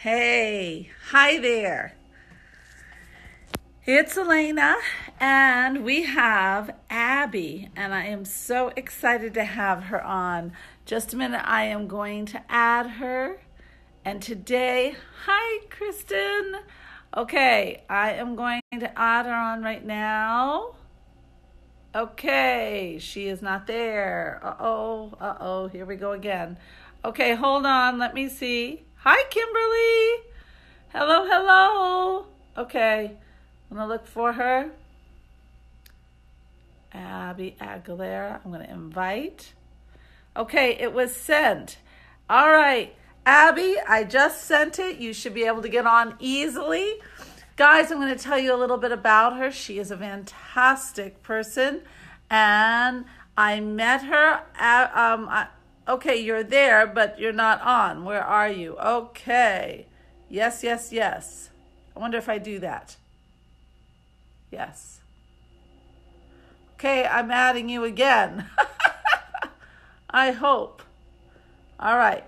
Hey, hi there. It's Alena, and we have Abby, and I am so excited to have her on. Just a minute, I am going to add her. And today, hi, Kristen. Okay, I am going to add her on right now. Okay, she is not there. Uh-oh, here we go again. Okay, hold on, let me see. Hi, Kimberly. Hello. Okay, I'm gonna look for her. Abby Aguilera, I'm gonna invite. Okay, it was sent. All right, Abby, I just sent it. You should be able to get on easily. Guys, I'm going to tell you a little bit about her. She is a fantastic person, and I met her at, okay, you're there, but you're not on. Where are you? Okay. Yes. I wonder if I do that. Yes. Okay, I'm adding you again. I hope. All right.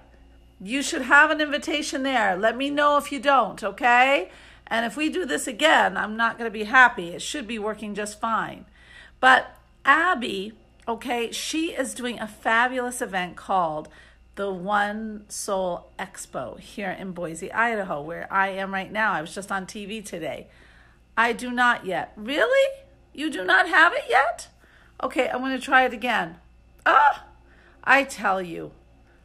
You should have an invitation there. Let me know if you don't, okay? And if we do this again, I'm not going to be happy. It should be working just fine. But Abby, okay, she is doing a fabulous event called the One Soul Expo here in Boise, Idaho, where I am right now. I was just on TV today. I do not yet. Really? You do not have it yet? Okay, I'm going to try it again. I tell you.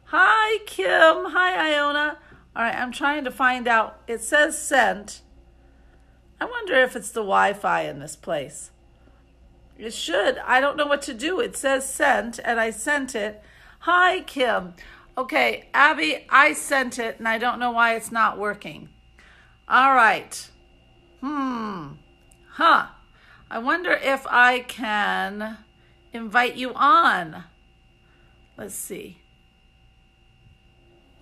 Hi, Kim. Hi, Iona. All right, I'm trying to find out. It says sent. I wonder if it's the Wi-Fi in this place. It should. I don't know what to do. It says sent, and I sent it. Hi, Kim. Okay, Abby, I sent it, and I don't know why it's not working. All right. I wonder if I can invite you on. Let's see.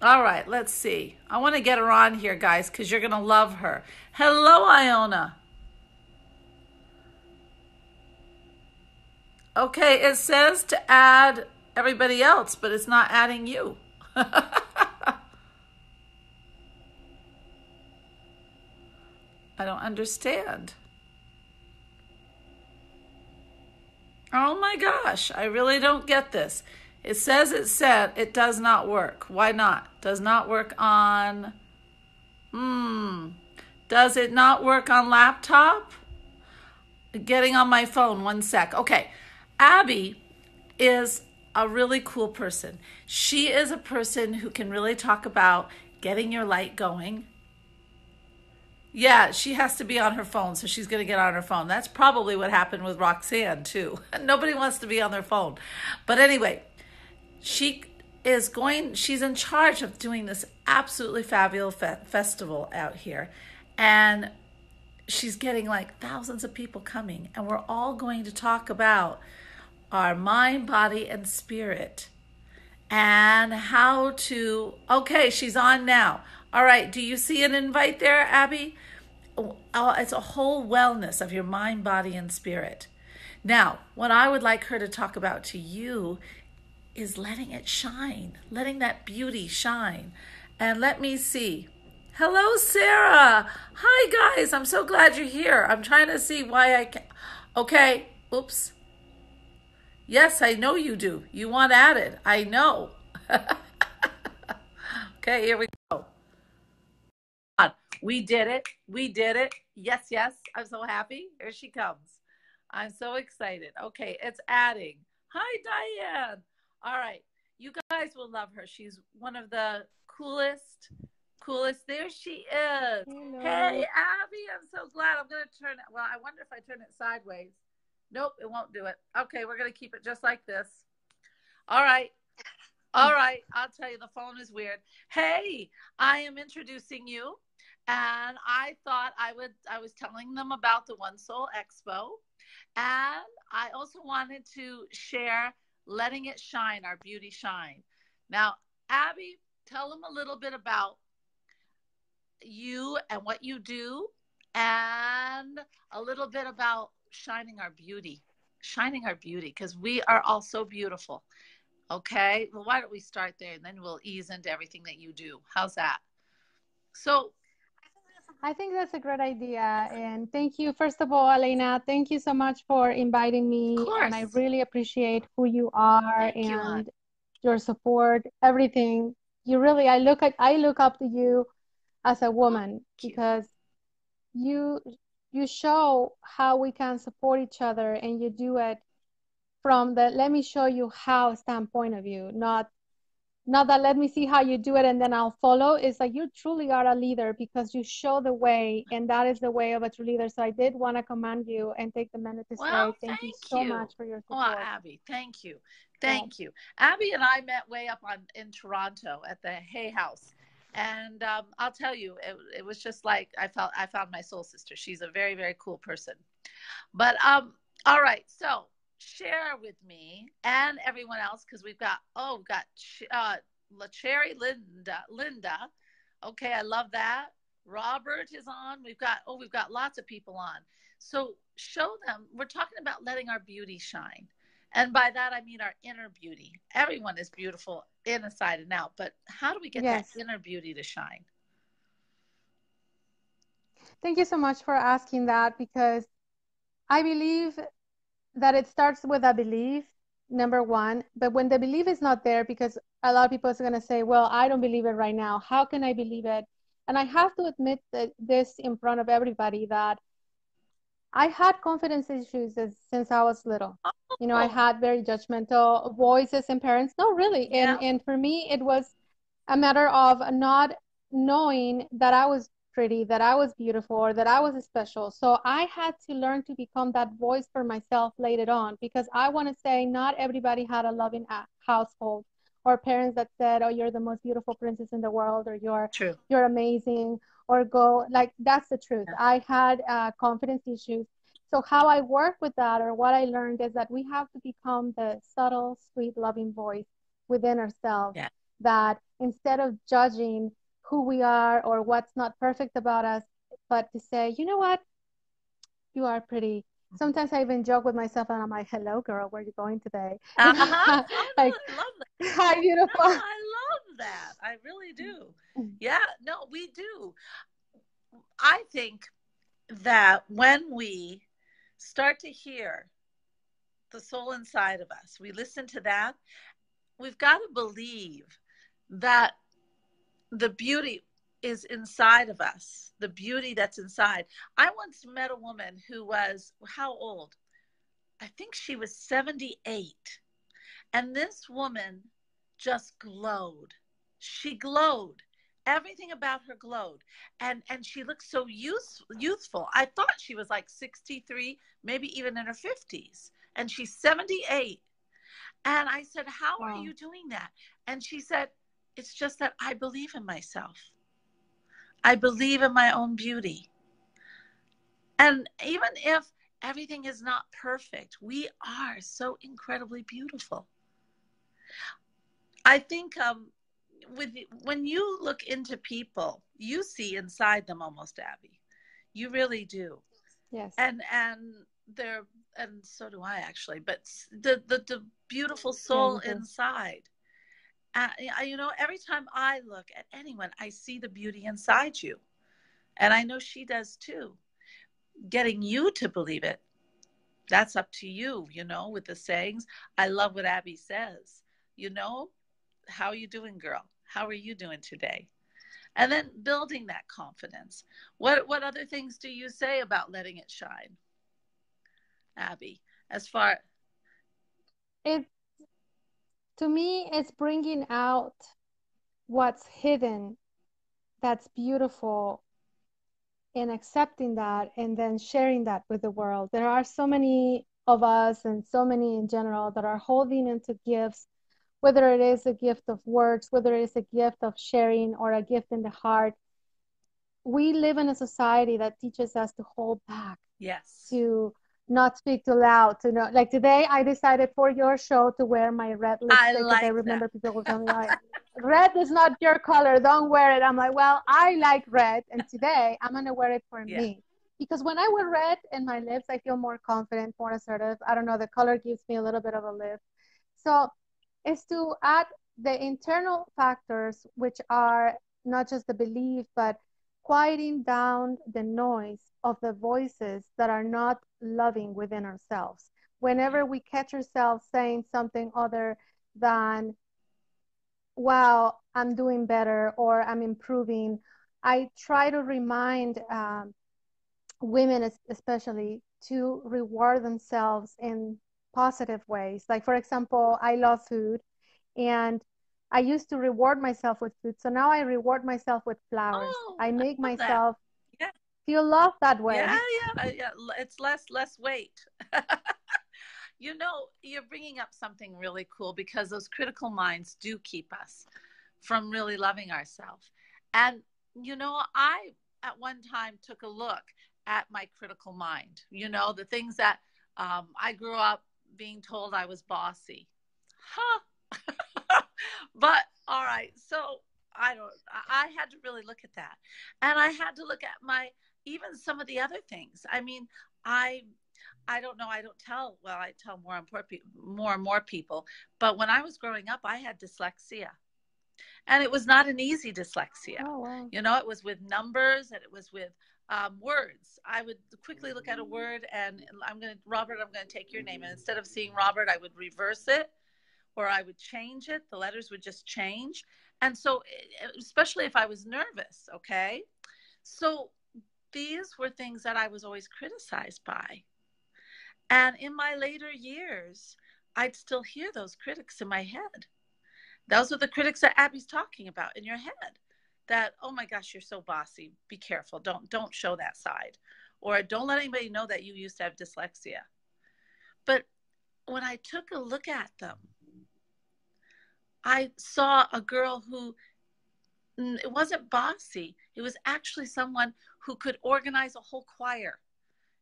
All right, let's see. I want to get her on here, guys, because you're going to love her. Hello, Iona. Okay, it says to add everybody else, but it's not adding you. I don't understand. Oh my gosh, I really don't get this. It says it's sent. It does not work. Why not? Does not work on... Does it not work on laptop? Getting on my phone. 1 sec. Okay. Abby is a really cool person. She is a person who can really talk about getting your light going. Yeah, she has to be on her phone, so she's going to get on her phone. That's probably what happened with Roxanne, too. Nobody wants to be on their phone. But anyway... she's in charge of doing this absolutely fabulous festival out here. And she's getting like thousands of people coming. And we're all going to talk about our mind, body, and spirit. And how to, okay, she's on now. All right, do you see an invite there, Abby? It's a whole wellness of your mind, body, and spirit. Now, what I would like her to talk about to you is letting it shine, letting that beauty shine. And let me see. Hello, Sarah. Hi, guys. I'm so glad you're here. I'm trying to see why I can't. Okay. Oops. Yes, I know you do. You want added. I know. Okay, here we go. We did it. Yes. I'm so happy. Here she comes. I'm so excited. Okay, it's adding. Hi, Diane. All right, you guys will love her. She's one of the coolest. There she is. Hello. Hey, Abby, I'm so glad. I'm going to turn it. Well, I wonder if I turn it sideways. Nope, it won't do it. Okay, we're going to keep it just like this. All right. I'll tell you, the phone is weird. Hey, I am introducing you. And I thought I was telling them about the One Soul Expo. And I also wanted to share letting it shine, our beauty shine. Now, Abby, tell them a little bit about you and what you do, and a little bit about shining our beauty, because we are all so beautiful. Okay, well, why don't we start there, and then we'll ease into everything that you do. How's that? So, I think that's a great idea. And thank you, first of all, Alena, thank you so much for inviting of me. And I course, really appreciate who you are thank you, hon. and your support, everything. You really, I look up to you as a Oh, woman thank you. because you you show how we can support each other, and you do it from the let me show you how standpoint of view, not that let me see how you do it and then I'll follow. It's like you truly are a leader because you show the way, and that is the way of a true leader. So I did want to commend you and take the minute to Well, say thank you thank so much you. for your Oh, support. Abby, thank you. Yeah. Thank you. Abby and I met way up on in Toronto at the Hay House. And I'll tell you, it was just like I found my soul sister. She's a very, very cool person. But all right. So share with me and everyone else because we've got La Cherry Linda. Okay, I love that. Robert is on. We've got lots of people on. So show them. We're talking about letting our beauty shine. And by that I mean our inner beauty. Everyone is beautiful inside and out, but how do we get that Yes. inner beauty to shine? Thank you so much for asking that, because I believe that it starts with a belief, number one. But when the belief is not there, because a lot of people are going to say, well, I don't believe it right now. How can I believe it? And I have to admit that this in front of everybody, that I had confidence issues since I was little. You know, I Oh, had very judgmental voices and parents. No, really. yeah, And for me, it was a matter of not knowing that I was pretty, that I was beautiful, or that I was special. So I had to learn to become that voice for myself later on, because I want to say not everybody had a loving household, or parents that said, "Oh, you're the most beautiful princess in the world," or true. "You're amazing," or "Go." Like that's the truth. Yeah, I had confidence issues. So how I work with that, or what I learned, is that we have to become the subtle, sweet, loving voice within ourselves, yeah. that instead of judging who we are or what's not perfect about us, but to say, you know what, you are pretty. Sometimes I even joke with myself and I'm like, hello, girl, where are you going today? You know, Uh-huh. like, Oh, I love that. hi, No, beautiful. I love that. I really do. Yeah, no, we do. I think that when we start to hear the soul inside of us, we listen to that, we've got to believe that the beauty is inside of us, the beauty that's inside. I once met a woman who was, how old? I think she was 78. And this woman just glowed. She glowed. Everything about her glowed. And she looked so youthful. I thought she was like 63, maybe even in her 50s. And she's 78. And I said, "How are Wow. you doing that?" And she said, "It's just that I believe in myself. I believe in my own beauty. And even if everything is not perfect, we are so incredibly beautiful." I think with when you look into people, you see inside them almost, Abby. You really do. Yes. And they're and so do I actually. But the beautiful Yeah, soul you do. inside. You know, every time I look at anyone, I see the beauty inside you, and I know she does too. Getting you to believe it, that's up to you. You know, with the sayings. I love what Abby says. You know, how are you doing, girl? How are you doing today? And then building that confidence. What other things do you say about letting it shine, Abby? As far It, to me, it's bringing out what's hidden, that's beautiful, and accepting that, and then sharing that with the world. There are so many of us, and so many in general, that are holding into gifts, whether it is a gift of words, whether it is a gift of sharing, or a gift in the heart. We live in a society that teaches us to hold back, yes, to not speak too loud, to know. Like today, I decided for your show to wear my red I lipstick because I like that. remember people will tell me like, red is not your color, don't wear it. I'm like, well, I like red, and today I'm gonna wear it for Yeah, me, because when I wear red in my lips, I feel more confident, more assertive. I don't know, the color gives me a little bit of a lift. So it's to add the internal factors, which are not just the belief, but quieting down the noise of the voices that are not loving within ourselves. Whenever we catch ourselves saying something other than, wow, I'm doing better or I'm improving, I try to remind women, especially, to reward themselves in positive ways. Like, for example, I love food, and I used to reward myself with food. So now I reward myself with flowers. Oh, I I make love that. myself Yeah, feel love that yeah, way. yeah. It's less weight. You know, you're bringing up something really cool because those critical minds do keep us from really loving ourselves. And, you know, I at one time took a look at my critical mind, you know, the things that I grew up being told I was bossy. Huh. But all right. So I don't, I had to really look at that. And I had to look at my, even some of the other things. I mean, I I don't know. I don't tell. Well, I tell more and more people. But when I was growing up, I had dyslexia, and it was not an easy dyslexia. Oh, wow. You know, it was with numbers and it was with words. I would quickly look at a word, and Robert, I'm going to take your name, and instead of seeing Robert, I would reverse it or I would change it. The letters would just change, and so especially if I was nervous. Okay, so these were things that I was always criticized by. And in my later years, I'd still hear those critics in my head. Those are the critics that Abby's talking about in your head. That, oh my gosh, you're so bossy. Be careful. Don't show that side. Or don't let anybody know that you used to have dyslexia. But when I took a look at them, I saw a girl who it wasn't bossy. It was actually someone who could organize a whole choir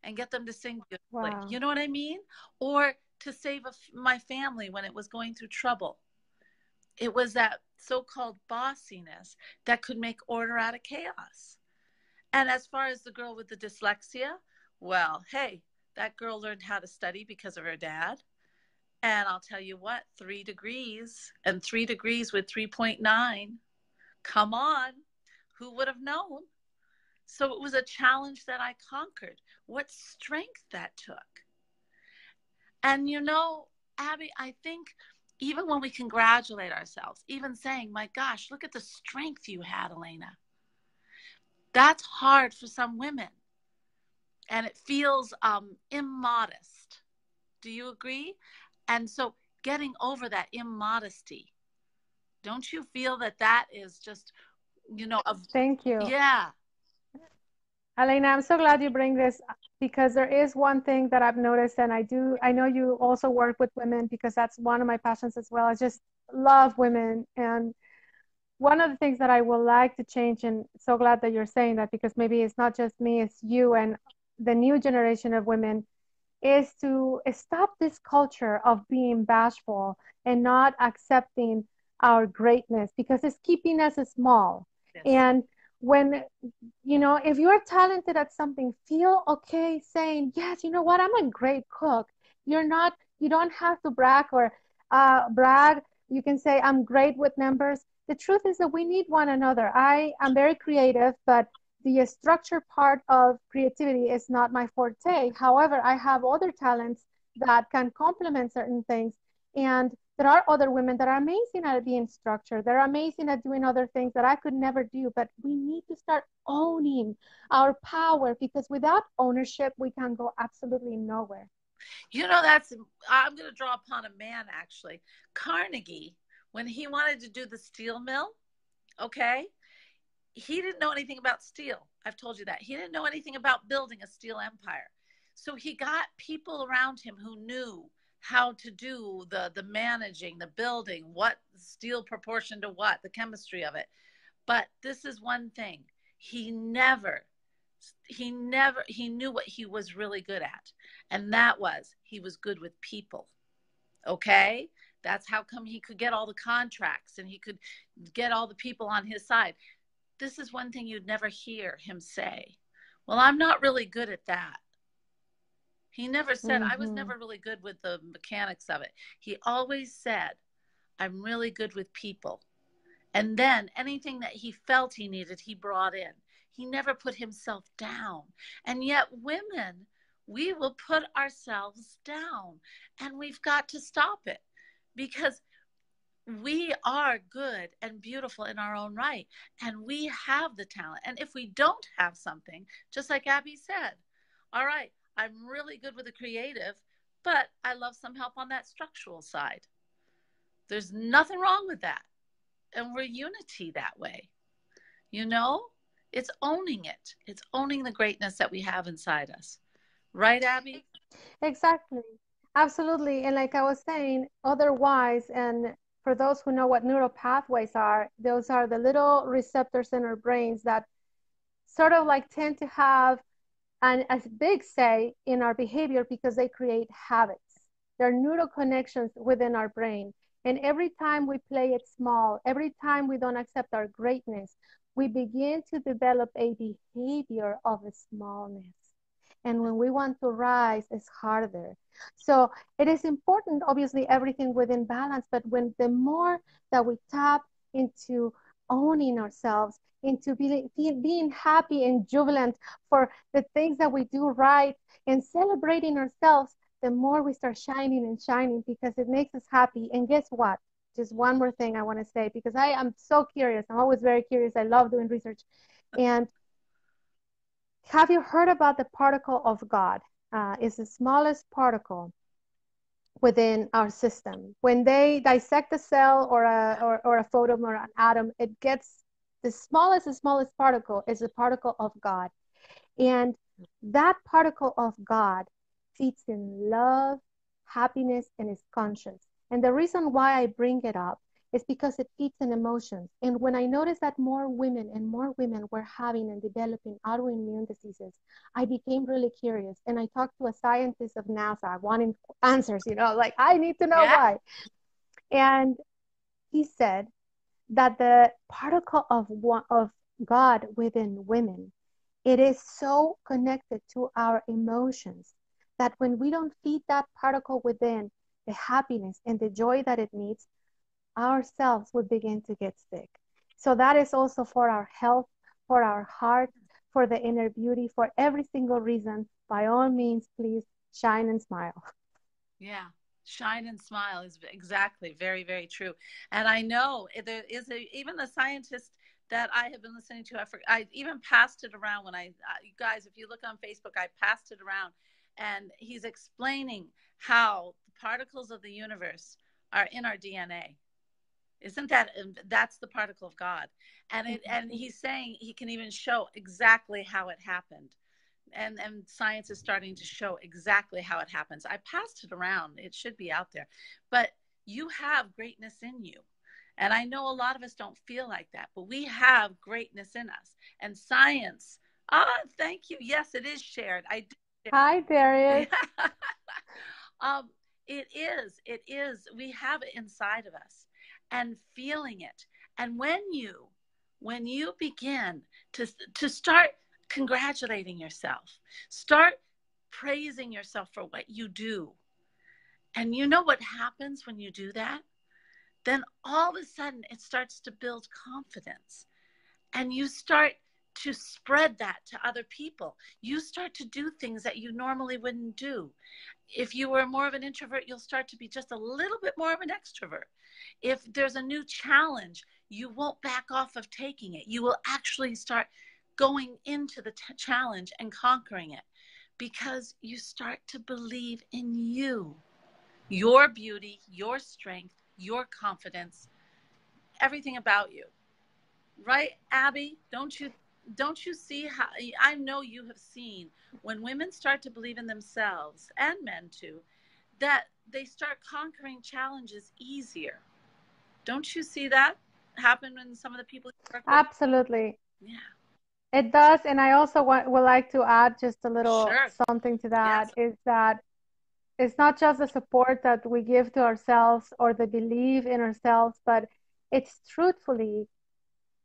and get them to sing beautifully. Wow. You know what I mean? Or to save my family when it was going through trouble. It was that so-called bossiness that could make order out of chaos. And as far as the girl with the dyslexia, well, hey, that girl learned how to study because of her dad. And I'll tell you what, 3 degrees and 3 degrees with 3.9. Come on. Who would have known? So it was a challenge that I conquered. What strength that took. And you know, Abby, I think even when we congratulate ourselves, even saying, my gosh, look at the strength you had, Alena, that's hard for some women. And it feels immodest. Do you agree? And so getting over that immodesty, don't you feel that that is just, Thank you. yeah. Alena, I'm so glad you bring this because there is one thing that I've noticed, and I know you also work with women because that's one of my passions as well. I just love women. And one of the things that I would like to change, and so glad that you're saying that because maybe it's not just me, it's you and the new generation of women, is to stop this culture of being bashful and not accepting our greatness because it's keeping us small. Yes. And when, if you're talented at something, feel okay saying, yes, you know what, I'm a great cook. You don't have to brag or brag. You can say, I'm great with numbers. The truth is that we need one another. I am very creative, but the structure part of creativity is not my forte. However, I have other talents that can complement certain things. And there are other women that are amazing at being structured. They're amazing at doing other things that I could never do. But we need to start owning our power because without ownership, we can go absolutely nowhere. You know, I'm going to draw upon a man actually. Carnegie, when he wanted to do the steel mill, okay, he didn't know anything about steel. I've told you that. He didn't know anything about building a steel empire. So he got people around him who knew how to do the managing, the building, what steel proportion to what, the chemistry of it. But this is one thing. He knew what he was really good at. And that was he was good with people. Okay? That's how come he could get all the contracts and he could get all the people on his side. This is one thing you'd never hear him say. Well, I'm not really good at that. He never said, I was Mm-hmm. never really good with the mechanics of it. He always said, I'm really good with people. And then anything that he felt he needed, he brought in. He never put himself down. And yet, women, we will put ourselves down. And we've got to stop it because we are good and beautiful in our own right. And we have the talent. And if we don't have something, just like Abby said, all right, I'm really good with the creative, but I love some help on that structural side. There's nothing wrong with that. And we're unity that way. You know, it's owning it. It's owning the greatness that we have inside us. Right, Abby? Exactly. Absolutely. And like I was saying, otherwise, and for those who know what neural pathways are, those are the little receptors in our brains that sort of like tend to have a big say in our behavior because they create habits. They're neural connections within our brain. And every time we play it small, every time we don't accept our greatness, we begin to develop a behavior of smallness. And when we want to rise, it's harder. So it is important, obviously, everything within balance, but when the more that we tap into owning ourselves, into being happy and jubilant for the things that we do right and celebrating ourselves, the more we start shining and shining because it makes us happy. And guess what? Just one more thing I want to say because I am so curious. I'm always very curious. I love doing research. And have you heard about the particle of God? It's the smallest particle within our system. When they dissect a cell or a photon or an atom, it gets the smallest particle is the particle of God. And that particle of God feeds in love, happiness, and is conscious. And the reason why I bring it up is because it feeds in emotions. And when I noticed that more women and more women were having and developing autoimmune diseases, I became really curious. And I talked to a scientist of NASA wanting answers, like I need to know Yeah. why. And he said that the particle of God within women, it is so connected to our emotions that when we don't feed that particle within the happiness and the joy that it needs, ourselves will begin to get sick. So that is also for our health, for our heart, for the inner beauty, for every single reason. By all means, please shine and smile. Yeah. Shine and smile is exactly very, very true. And I know there is even the scientist that I have been listening to. I even passed it around when you guys, if you look on Facebook, I passed it around and he's explaining how the particles of the universe are in our DNA. Isn't that's the particle of God? And he's saying he can even show exactly how it happened. And science is starting to show exactly how it happens. I passed it around. It should be out there. But you have greatness in you. And I know a lot of us don't feel like that, but we have greatness in us. And science, thank you. Yes, it is shared. I did Hi, share. Darius. um, it is. We have it inside of us and feeling it. And when you begin to start congratulating yourself, start praising yourself for what you do. And you know what happens when you do that? Then all of a sudden it starts to build confidence and you start to spread that to other people. You start to do things that you normally wouldn't do. If you were more of an introvert, you'll start to be just a little bit more of an extrovert. If there's a new challenge, you won't back off of taking it. You will actually start going into the challenge and conquering it because you start to believe in you, your beauty, your strength, your confidence, everything about you. Right, Abby? Don't you see how I know you have seen when women start to believe in themselves and men too, that they start conquering challenges easier. Don't you see that happen in some of the people you work with? Absolutely. Yeah, It does. And I also would like to add just a little sure. something to that Yes. is that it's not just the support that we give to ourselves or the belief in ourselves, but it's truthfully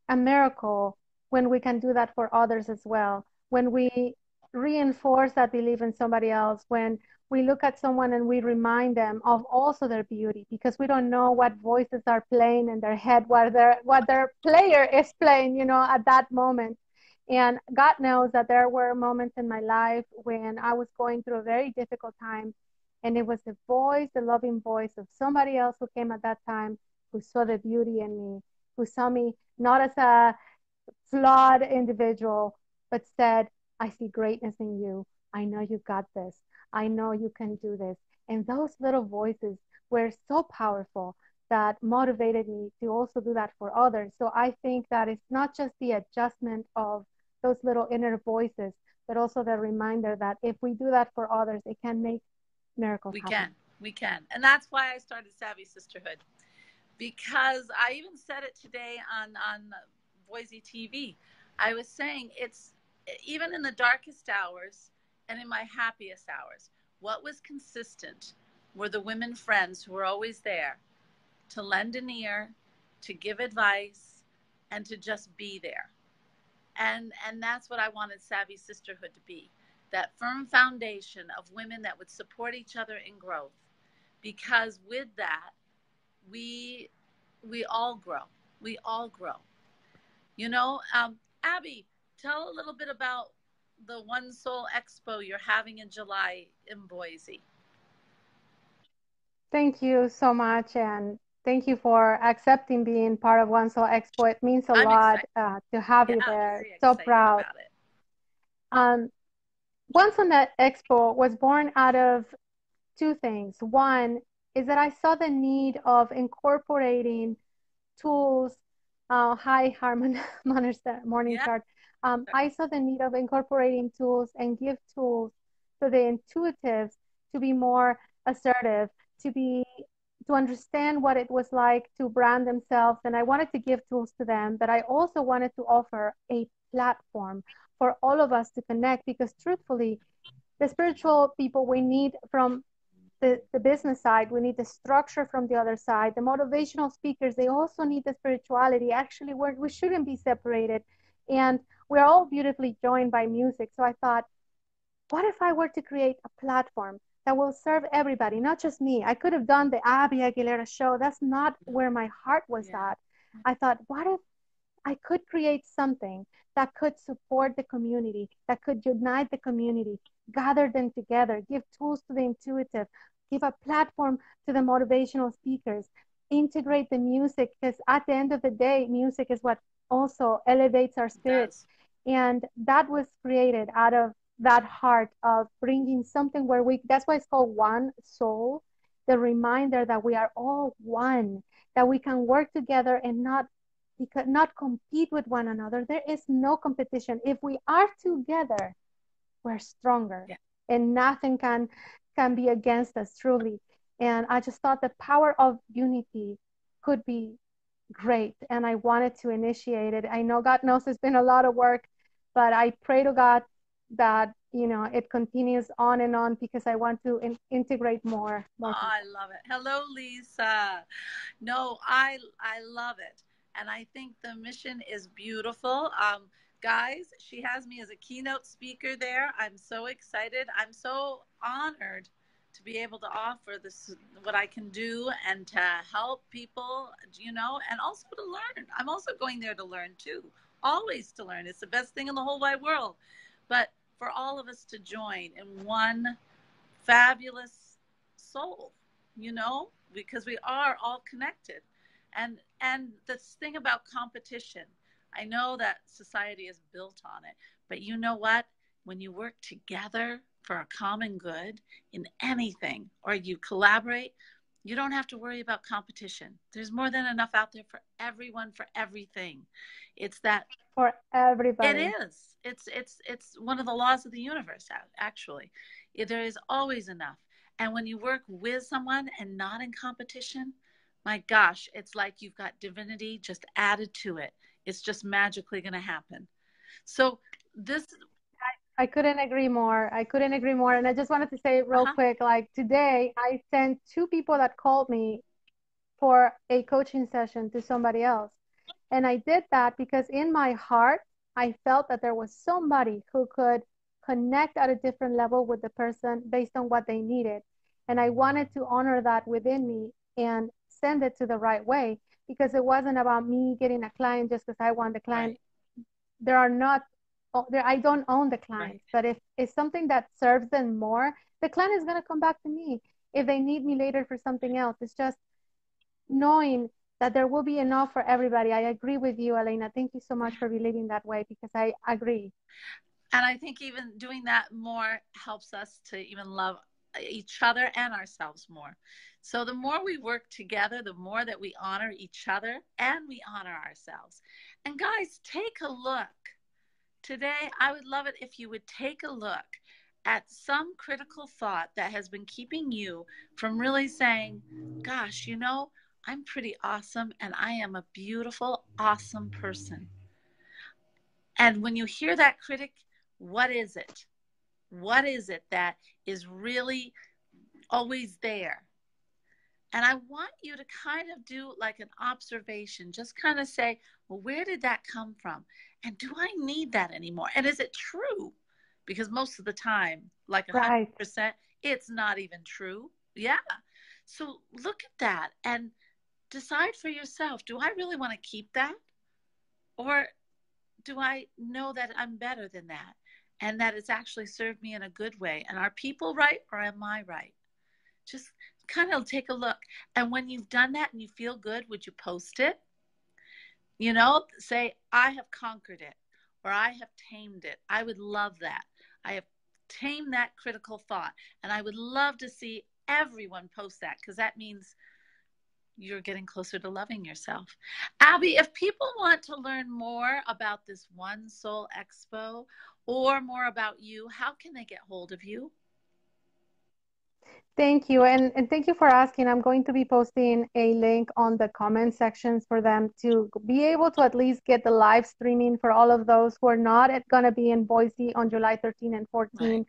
a miracle when we can do that for others as well. When we reinforce that belief in somebody else when we look at someone and we remind them of also their beauty, because we don't know what voices are playing in their head, what their player is playing, at that moment. And God knows that there were moments in my life when I was going through a very difficult time, and it was the voice, the loving voice of somebody else who came at that time, who saw the beauty in me, who saw me not as a flawed individual, but said, I see greatness in you. I know you got this. I know you can do this. And those little voices were so powerful that motivated me to also do that for others. So I think that it's not just the adjustment of those little inner voices, but also the reminder that if we do that for others, it can make miracles We happen. can. We can. And that's why I started Savvy Sisterhood, because I even said it today on Boise TV. I was saying it's even in the darkest hours and in my happiest hours, what was consistent were the women friends who were always there to lend an ear, to give advice, and to just be there. And that's what I wanted Savvy Sisterhood to be. That firm foundation of women that would support each other in growth. Because with that, we we all grow. We all grow. You know, Abby, tell a little bit about the One Soul Expo you're having in July in Boise. Thank you so much. And thank you for accepting being part of One Soul Expo. It means a I'm lot excited. to have Yeah, you I'm there. very So excited proud. about it. Um, Once on that expo was born out of two things. One is that I saw the need of incorporating tools. Hi, Harmon, Morning Yeah. Start. I saw the need of incorporating tools and give tools to the intuitives to be more assertive, to be to understand what it was like to brand themselves. And I wanted to give tools to them, but I also wanted to offer a platform for all of us to connect, because truthfully, the spiritual people we need from the business side, we need the structure from the other side. The motivational speakers, they also need the spirituality. Actually, we shouldn't be separated. And we're all beautifully joined by music. So I thought, what if I were to create a platform that will serve everybody, not just me? I could have done the Abby Aguilera show. That's not where my heart was Yeah. at. I thought, what if I could create something that could support the community, that could unite the community, gather them together, give tools to the intuitive, give a platform to the motivational speakers, integrate the music, because at the end of the day, music is what also elevates our It spirits. does. And that was created out of that heart of bringing something where that's why it's called One Soul, the reminder that we are all one, that we can work together and not compete with one another. There is no competition. If we are together, we're stronger, Yeah. and nothing can be against us truly. And I just thought the power of unity could be great, and I wanted to initiate it. I know God knows it's been a lot of work, but I pray to God that it continues on and on, because I want to integrate Oh, more I people. love it. Hello, Lisa. No, I love it. And I think the mission is beautiful. Guys, she has me as a keynote speaker there. I'm so excited. I'm so honored to be able to offer this, what I can do, and to help people, and also to learn. I'm also going there to learn too. Always to learn. It's the best thing in the whole wide world. But for all of us to join in one fabulous soul, because we are all connected. And this thing about competition, I know that society is built on it, but you know what? When you work together for a common good in anything, or you collaborate, you don't have to worry about competition. There's more than enough out there for everyone, for everything. It's that For it everybody. is. It's one of the laws of the universe. Actually, there is always enough. And when you work with someone and not in competition, my gosh, it's like you've got divinity just added to it. It's just magically going to happen. So this, I couldn't agree more. I couldn't agree more. And I just wanted to say real uh-huh, quick, like today, I sent two people that called me for a coaching session to somebody else. And I did that because in my heart, I felt that there was somebody who could connect at a different level with the person based on what they needed. And I wanted to honor that within me and send it to the right way, because it wasn't about me getting a client just because I want the client. Right. There are not there, I don't own the Right. clients, but if it's something that serves them more, the client is going to come back to me if they need me later for something else. It's just knowing that there will be enough for everybody. I agree with you, Alena. Thank you so much for believing that way, because I agree. And I think even doing that more helps us to even love each other and ourselves more. So the more we work together, the more that we honor each other and we honor ourselves. And guys, take a look. Today, I would love it if you would take a look at some critical thought that has been keeping you from really saying, gosh, I'm pretty awesome and I am a beautiful, awesome person. And when you hear that critic, what is it? What is it that is really always there? And I want you to kind of do like an observation, just kind of say, well, where did that come from? And do I need that anymore? And is it true? Because most of the time, like Right. 100%, it's not even true. Yeah. So look at that and decide for yourself, do I really want to keep that? Or do I know that I'm better than that and that it's actually served me in a good way? And are people right or am I right? Just kind of take a look. And when you've done that and you feel good, would you post it? Say, I have conquered it or I have tamed it. I would love that. I have tamed that critical thought. And I would love to see everyone post that, because that means you're getting closer to loving yourself. Abby, if people want to learn more about this One Soul Expo or more about you, how can they get hold of you? Thank you. And thank you for asking. I'm going to be posting a link on the comment sections for them to be able to at least get the live streaming for all of those who are not going to be in Boise on July 13 and Right. 14.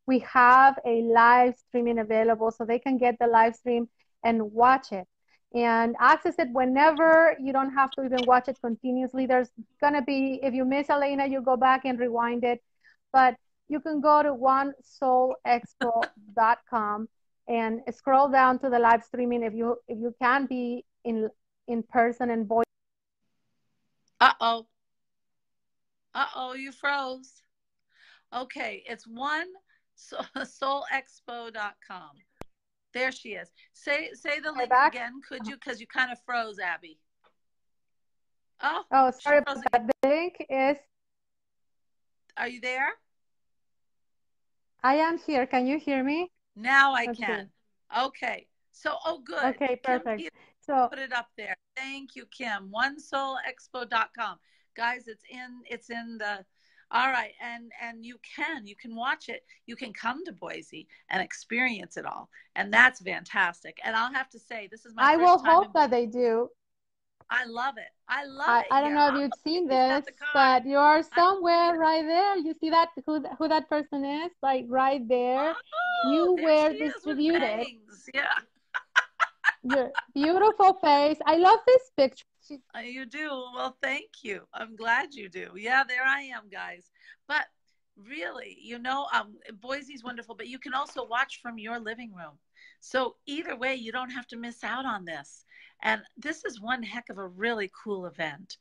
We have a live streaming available so they can get the live stream and watch it and access it whenever. You don't have to even watch it continuously. There's going to be, if you miss Alena, you go back and rewind it. But you can go to onesoulexpo.com and scroll down to the live streaming if you can be in person and voice. Uh-oh. Uh-oh, you froze. Okay, it's one soulexpo.com. There she is. Say the link Back. again, could you? Because you kind of froze, Abby. Oh, Oh, she sorry froze about again. that. The link is. Are you there? I am here. Can you hear me? Now I Let's see. can. Okay. So, oh, good. Okay, Kim perfect. Peter So put it up there. Thank you, Kim. OneSoulExpo.com. Guys, it's in the. All right, and you can watch it. You can come to Boise and experience it all, and that's fantastic. And I'll have to say, this is my I will first time in hope Boise. that they do. I love it. I love I, it I don't here. know if Oh, you've seen Boise this, got the car. but you're I see somewhere it. right there. You see that who that person is? Like right there. Oh, You there were she is with distributed. bangs. Yeah. Your beautiful face. I love this picture. You do. Well, thank you. I'm glad you do. Yeah, there I am, guys. But really, Boise's wonderful, but you can also watch from your living room. So either way, you don't have to miss out on this. And this is one heck of a really cool event.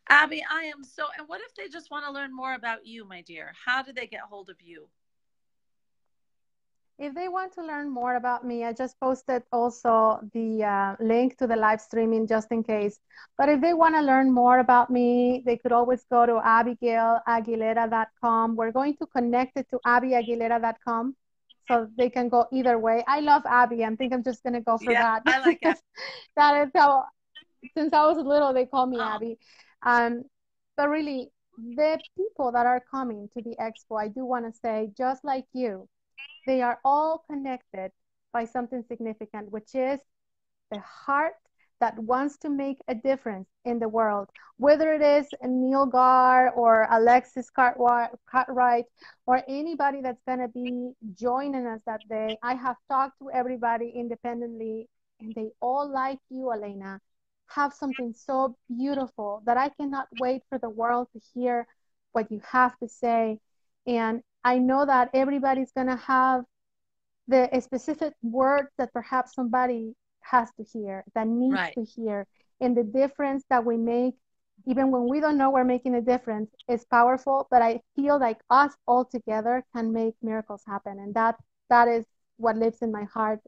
Abby, I am so, and what if they just want to learn more about you, my dear? How do they get hold of you? If they want to learn more about me, I just posted also the link to the live streaming just in case. But if they want to learn more about me, they could always go to abigailaguilera.com. We're going to connect it to abbyAguilera.com so they can go either way. I love Abby. I think I'm just going to go for Yeah, that. I like Abby. That is how, since I was little, they call me Oh, Abby. Um, but really, the people that are coming to the expo, I do want to say, just like you, they are all connected by something significant, which is the heart that wants to make a difference in the world, whether it is Neil Gar or Alexis Cartwright or anybody that's going to be joining us that day. I have talked to everybody independently, and they all, like you, Alena, have something so beautiful that I cannot wait for the world to hear what you have to say. And I know that everybody's going to have the specific words that perhaps somebody has to hear, that needs Right. to hear. And the difference that we make, even when we don't know we're making a difference, is powerful. But I feel like us all together can make miracles happen. And that is what lives in my heart.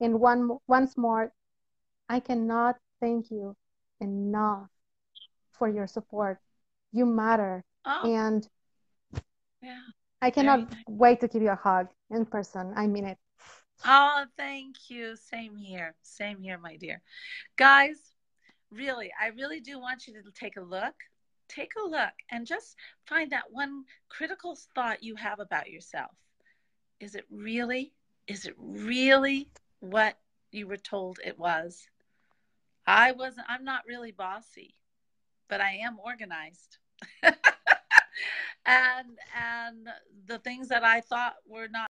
And once more, I cannot thank you enough for your support. You matter. Oh, And yeah. I Very cannot nice. wait to give you a hug in person. I mean it. Oh, thank you. Same here. Same here, my dear. Guys, really, I really do want you to take a look. Take a look and just find that one critical thought you have about yourself. Is it really? Is it really what you were told it was? I'm not really bossy, but I am organized. and the things that I thought were not